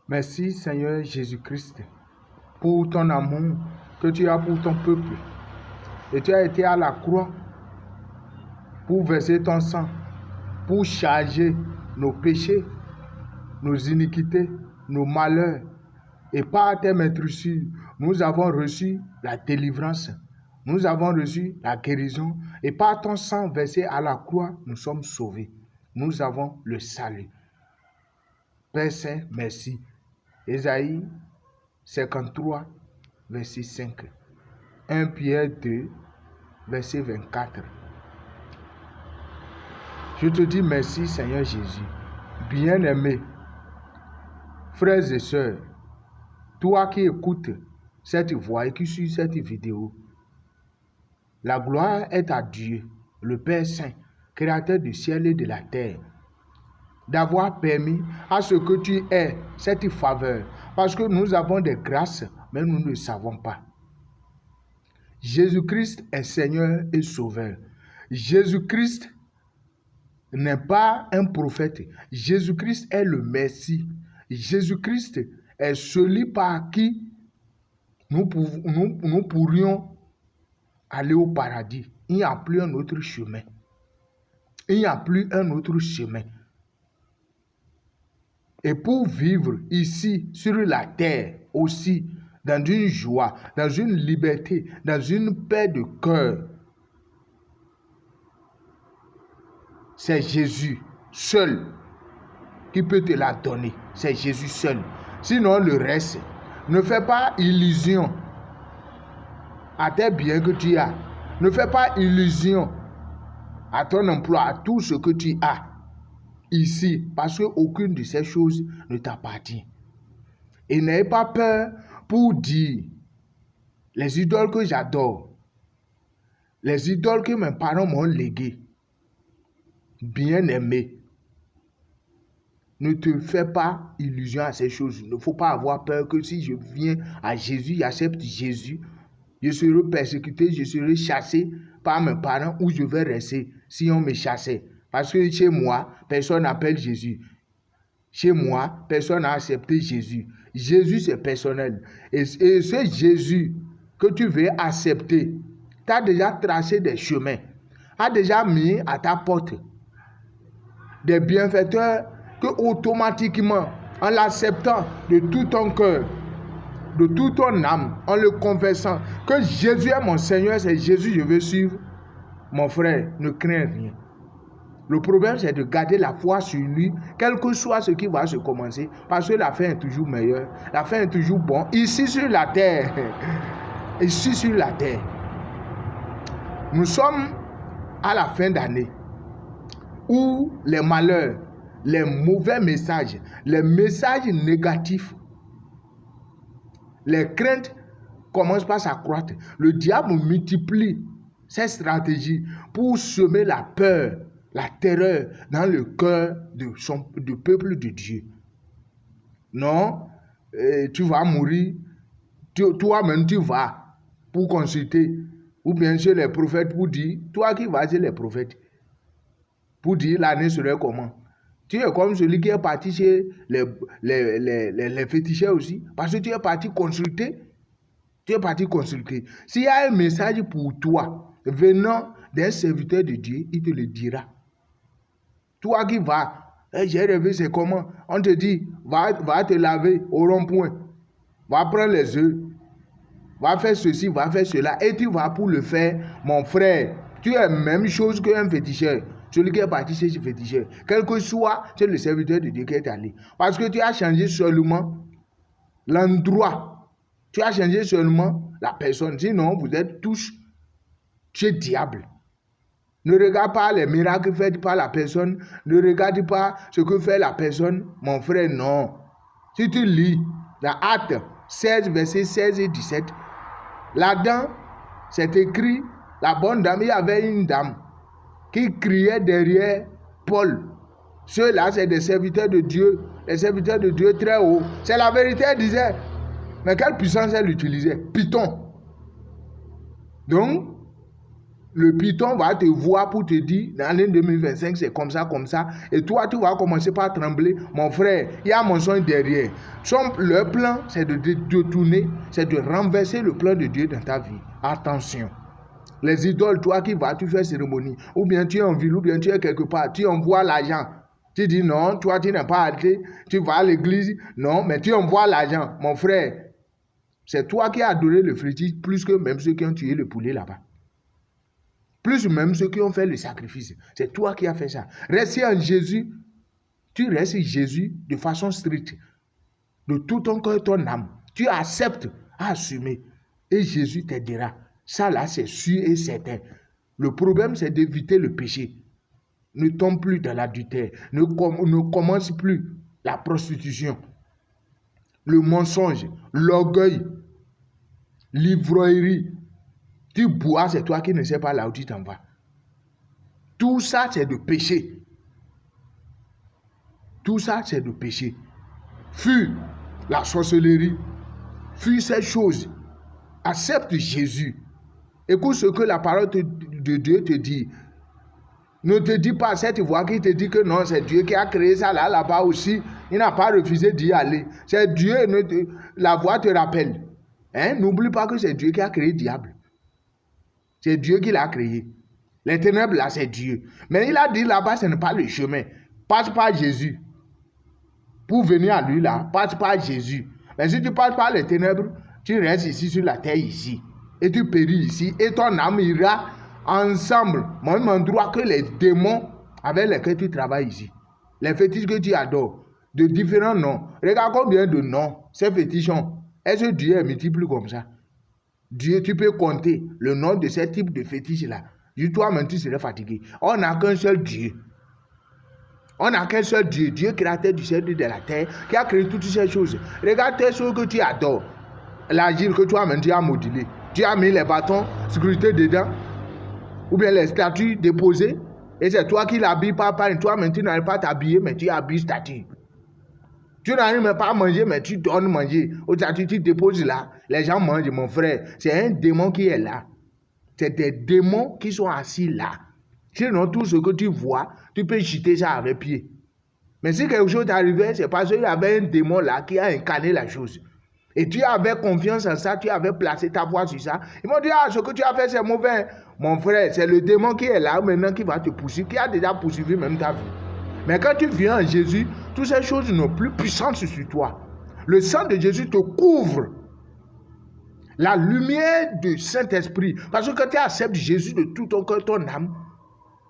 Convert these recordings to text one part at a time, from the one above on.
Merci Seigneur Jésus-Christ pour ton amour que tu as pour ton peuple. Et tu as été à la croix pour verser ton sang, pour charger nos péchés, nos iniquités, nos malheurs. Et par tes maîtresses, nous avons reçu la délivrance, nous avons reçu la guérison. Et par ton sang versé à la croix, nous sommes sauvés. Nous avons le salut. Père Saint, merci. Ésaïe 53, verset 5. 1 Pierre 2, verset 24. Je te dis merci Seigneur Jésus. Bien-aimé, frères et sœurs, toi qui écoutes cette voix et qui suis cette vidéo, la gloire est à Dieu, le Père Saint, créateur du ciel et de la terre, d'avoir permis à ce que tu aies cette faveur, parce que nous avons des grâces, mais nous ne le savons pas. Jésus-Christ est Seigneur et Sauveur. Jésus-Christ n'est pas un prophète. Jésus-Christ est le Messie. Jésus-Christ est celui par qui nous pourrions aller au paradis. Il n'y a plus un autre chemin. Il n'y a plus un autre chemin. Et pour vivre ici, sur la terre aussi, dans une joie, dans une liberté, dans une paix de cœur, c'est Jésus seul qui peut te la donner. C'est Jésus seul. Sinon, le reste, ne fais pas illusion à tes biens que tu as. Ne fais pas illusion à ton emploi, à tout ce que tu as ici, parce qu'aucune de ces choses ne t'appartient. Et n'ayez pas peur pour dire les idoles que j'adore, les idoles que mes parents m'ont léguées. Bien-aimé, ne te fais pas illusion à ces choses. Il ne faut pas avoir peur que si je viens à Jésus, j'accepte Jésus, je serai persécuté, je serai chassé par mes parents, où je vais rester si on me chassait. Parce que chez moi, personne n'appelle Jésus. Chez moi, personne n'a accepté Jésus. Jésus, c'est personnel. Et ce Jésus que tu veux accepter, tu as déjà tracé des chemins, a déjà mis à ta porte des bienfaiteurs que automatiquement, en l'acceptant de tout ton cœur, de toute ton âme, en le confessant que Jésus est mon Seigneur, c'est Jésus que je veux suivre, mon frère, ne crains rien. Le problème, c'est de garder la foi sur lui, quel que soit ce qui va se commencer, parce que la fin est toujours meilleure, la fin est toujours bonne, ici sur la terre. Ici sur la terre. Nous sommes à la fin d'année, où les malheurs, les mauvais messages, les messages négatifs, les craintes commencent par s'accroître. Le diable multiplie ses stratégies pour semer la peur, la terreur dans le cœur du peuple de Dieu. Non, tu vas mourir, toi-même tu vas pour consulter, ou bien chez les prophètes pour dire, toi qui vas chez les prophètes, pour dire l'année serait comment. Tu es comme celui qui est parti chez les féticheurs aussi, parce que tu es parti consulter. Tu es parti consulter. S'il y a un message pour toi, venant d'un serviteur de Dieu, il te le dira. Toi qui vas, j'ai rêvé, c'est comment? On te dit, va te laver au rond-point, va prendre les œufs, va faire ceci, va faire cela, et tu vas pour le faire, mon frère. Tu es la même chose qu'un féticheur. Celui qui est parti chez ce féticheur, quel que soit, c'est le serviteur de Dieu qui est allé. Parce que tu as changé seulement l'endroit. Tu as changé seulement la personne. Sinon, vous êtes tous chez le diable. Ne regarde pas les miracles faits par la personne. Ne regarde pas ce que fait la personne. Mon frère, non. Si tu lis dans Actes 16, versets 16 et 17, là-dedans, c'est écrit, la bonne dame, il y avait une dame qui criait derrière Paul. Ceux-là, c'est des serviteurs de Dieu, des serviteurs de Dieu très haut. C'est la vérité, elle disait. Mais quelle puissance elle utilisait? Python. Donc, Le python va te voir pour te dire, dans l'année 2025, c'est comme ça, comme ça. Et toi, tu vas commencer par trembler. Mon frère, il y a mon son derrière. Leur plan, c'est de détourner, c'est de renverser le plan de Dieu dans ta vie. Attention. Les idoles, toi qui vas, tu fais cérémonie. Ou bien tu es en ville, ou bien tu es quelque part. Tu envoies l'argent. Tu dis non, toi tu n'es pas allé. Tu vas à l'église. Non, mais tu envoies l'argent. Mon frère, c'est toi qui as adoré le fétiche plus que même ceux qui ont tué le poulet là-bas. Plus même ceux qui ont fait le sacrifice. C'est toi qui as fait ça. Rester en Jésus, tu restes Jésus de façon stricte. De tout ton cœur, ton âme. Tu acceptes à assumer. Et Jésus t'aidera. Ça là, c'est sûr et certain. Le problème, c'est d'éviter le péché. Ne tombe plus dans l'adultère. Ne commence plus la prostitution. Le mensonge, l'orgueil, l'ivrognerie. Tu bois, c'est toi qui ne sais pas là où tu t'en vas. Tout ça, c'est de péché. Tout ça, c'est de péché. Fuis la sorcellerie. Fuis ces choses. Accepte Jésus. Écoute ce que la parole de Dieu te dit. Ne te dis pas cette voix qui te dit que non, c'est Dieu qui a créé ça là-bas aussi. Il n'a pas refusé d'y aller. C'est Dieu, la voix te rappelle. Hein? N'oublie pas que c'est Dieu qui a créé le diable. C'est Dieu qui l'a créé. Les ténèbres là, c'est Dieu. Mais il a dit là-bas, ce n'est pas le chemin. Passe par Jésus. Pour venir à lui là, passe par Jésus. Mais si tu passes par les ténèbres, tu restes ici sur la terre ici. Et tu péris ici. Et ton âme ira ensemble, même endroit que les démons avec lesquels tu travailles ici. Les fétiches que tu adores, de différents noms. Regarde combien de noms ces fétiches ont. Est-ce que Dieu est multiple comme ça? Dieu, tu peux compter le nom de ces types de fétiches-là. Toi-même, tu serais fatigué. On n'a qu'un seul Dieu. On n'a qu'un seul Dieu. Dieu créateur du ciel et de la terre, qui a créé toutes ces choses. Regarde tes choses que tu adores. L'agile que toi-même, tu as modulé. Tu as mis les bâtons sécurité dedans. Ou bien les statues déposées. Et c'est toi qui l'habilles par pain. Toi-même, tu n'arrives pas à t'habiller, mais tu habilles statue. Tu n'arrives même pas à manger, mais tu donnes manger. Au statut, tu déposes là. Les gens mangent, mon frère. C'est un démon qui est là. C'est des démons qui sont assis là. Sinon, tout ce que tu vois, tu peux jeter ça avec pied. Mais si quelque chose t'arrivait, c'est parce qu'il y avait un démon là qui a incarné la chose. Et tu avais confiance en ça, tu avais placé ta foi sur ça. Ils m'ont dit, ah, ce que tu as fait, c'est mauvais. Mon frère, c'est le démon qui est là maintenant qui va te poursuivre, qui a déjà poursuivi même ta vie. Mais quand tu viens en Jésus, toutes ces choses n'ont plus puissance sur toi. Le sang de Jésus te couvre. La lumière du Saint-Esprit. Parce que quand tu acceptes Jésus de tout ton cœur, ton âme,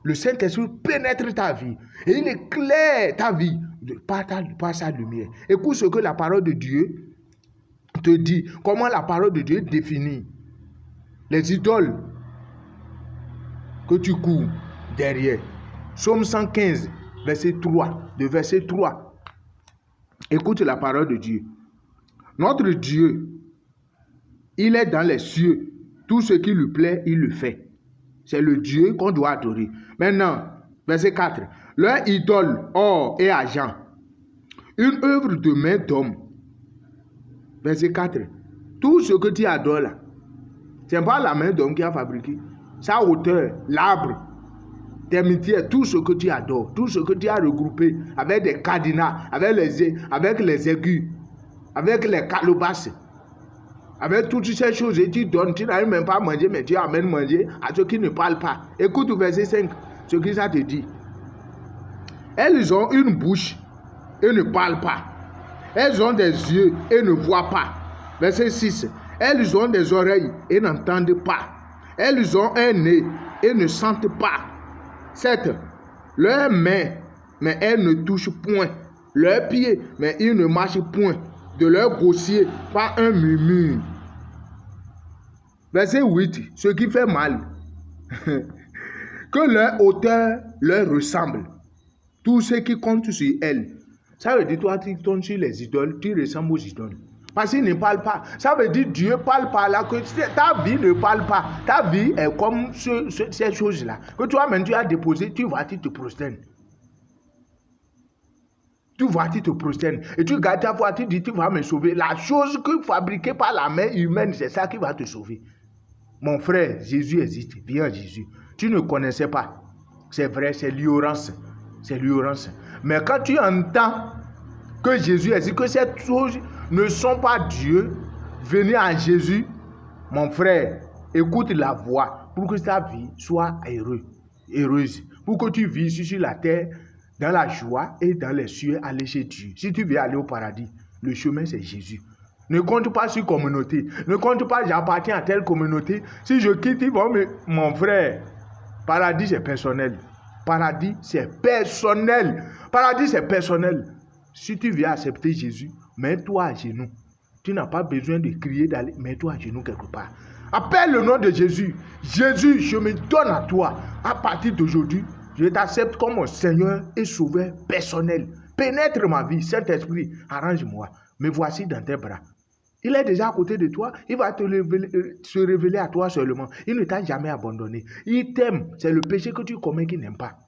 le Saint-Esprit pénètre ta vie. Et il éclaire ta vie par sa lumière. Écoute ce que la parole de Dieu te dit. Comment la parole de Dieu définit les idoles que tu cours derrière. Psaume 115, verset 3. De verset 3. Écoute la parole de Dieu. Notre Dieu, il est dans les cieux. Tout ce qui lui plaît, il le fait. C'est le Dieu qu'on doit adorer. Maintenant, verset 4. Leur idole, or et argent, une œuvre de main d'homme. Verset 4. Tout ce que tu adores là, ce n'est pas la main d'homme qui a fabriqué. Sa hauteur, l'arbre, tes métiers, tout ce que tu adores, tout ce que tu as regroupé avec des cadenas, avec les aigus, avec les calebasses, avec toutes ces choses, et tu donnes, tu n'arrives même pas à manger, mais tu amènes manger à ceux qui ne parlent pas. Écoute verset 5, ce que ça te dit. Elles ont une bouche et ne parlent pas. Elles ont des yeux et ne voient pas. Verset 6. Elles ont des oreilles et n'entendent pas. Elles ont un nez et ne sentent pas. 7. Leurs mains, mais elles ne touchent point. Leurs pieds, mais ils ne marchent point. De leur grossier, pas un murmure. Verset 8. Ce qui fait mal. Que leur hauteur leur ressemble. Tout ce qui compte sur elles. Ça veut dire, toi, tu tombes sur les idoles, tu ressembles aux idoles. Parce qu'ils ne parlent pas. Ça veut dire, Dieu parle pas là, que ta vie ne parle pas. Ta vie est comme ces choses-là. Que toi-même, tu as déposé, tu vas, tu te prosternes. Tu vas, tu te prosternes. Et tu gardes ta foi, tu dis, tu vas me sauver. La chose que fabriquée par la main humaine, c'est ça qui va te sauver. Mon frère, Jésus existe. Viens à Jésus. Tu ne connaissais pas. C'est vrai, c'est l'ignorance. C'est l'ignorance. Mais quand tu entends que Jésus existe, que ces choses ne sont pas Dieu, venir à Jésus, mon frère, écoute la voix pour que ta vie soit heureuse. Pour que tu vives sur la terre dans la joie et dans les cieux, aller chez Dieu. Si tu veux aller au paradis, le chemin c'est Jésus. Ne compte pas sur communauté. Ne compte pas, j'appartiens à telle communauté. Si je quitte, ils vont me... Mon frère, paradis c'est personnel. Paradis c'est personnel. Paradis c'est personnel. Si tu veux accepter Jésus, mets-toi à genoux. Tu n'as pas besoin de crier, d'aller. Mets-toi à genoux quelque part. Appelle le nom de Jésus. Jésus, je me donne à toi. À partir d'aujourd'hui, je t'accepte comme mon Seigneur et Sauveur personnel. Pénètre ma vie, Saint-Esprit, arrange-moi. Me voici dans tes bras. Il est déjà à côté de toi. Il va se révéler à toi seulement. Il ne t'a jamais abandonné. Il t'aime. C'est le péché que tu commets qu'il n'aime pas.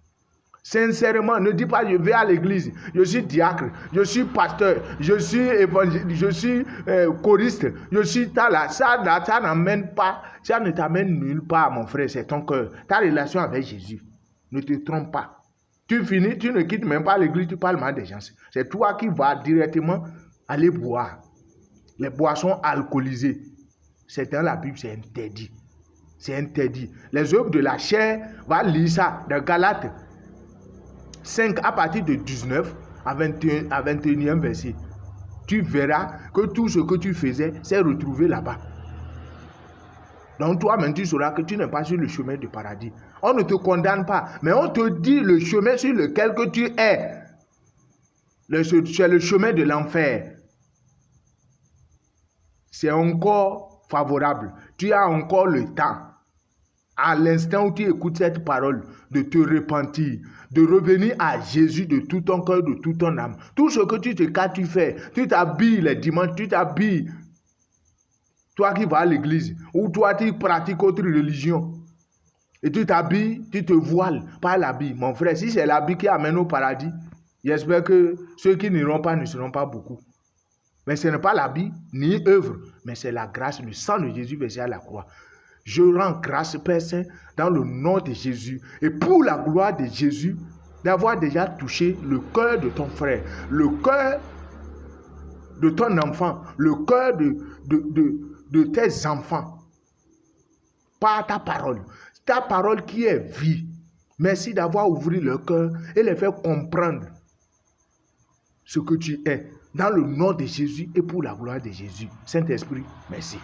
Sincèrement, ne dis pas je vais à l'église, je suis diacre, je suis pasteur, je suis évangéliste, je suis choriste, je suis tala. Ça n'amène pas, ça ne t'amène nulle part, mon frère, c'est ton cœur. Ta relation avec Jésus. Ne te trompe pas. Tu finis, tu ne quittes même pas l'église, tu parles mal des gens. C'est toi qui vas directement aller boire. Les boissons alcoolisées, c'est dans la Bible, c'est interdit. C'est interdit. Les œuvres de la chair, va lire ça dans Galates 5 à partir de 19 à 21e verset. Tu verras que tout ce que tu faisais s'est retrouvé là-bas. Donc toi-même tu sauras que tu n'es pas sur le chemin du paradis. On ne te condamne pas, mais on te dit le chemin sur lequel que tu es. C'est le chemin de l'enfer. C'est encore favorable. Tu as encore le temps. À l'instant où tu écoutes cette parole, de te repentir, de revenir à Jésus de tout ton cœur, de toute ton âme. Tout ce que tu fais, tu t'habilles les dimanches, tu t'habilles, toi qui vas à l'église, ou toi qui pratiques autre religion, et tu t'habilles, tu te voiles par l'habit. Mon frère, si c'est l'habit qui amène au paradis, j'espère que ceux qui n'iront pas ne seront pas beaucoup. Mais ce n'est pas l'habit ni œuvre, mais c'est la grâce, le sang de Jésus versé à la croix. Je rends grâce, Père Saint, dans le nom de Jésus et pour la gloire de Jésus, d'avoir déjà touché le cœur de ton frère, le cœur de ton enfant, le cœur de tes enfants, par ta parole qui est vie. Merci d'avoir ouvert leur cœur et les faire comprendre ce que tu es, dans le nom de Jésus et pour la gloire de Jésus. Saint-Esprit, merci.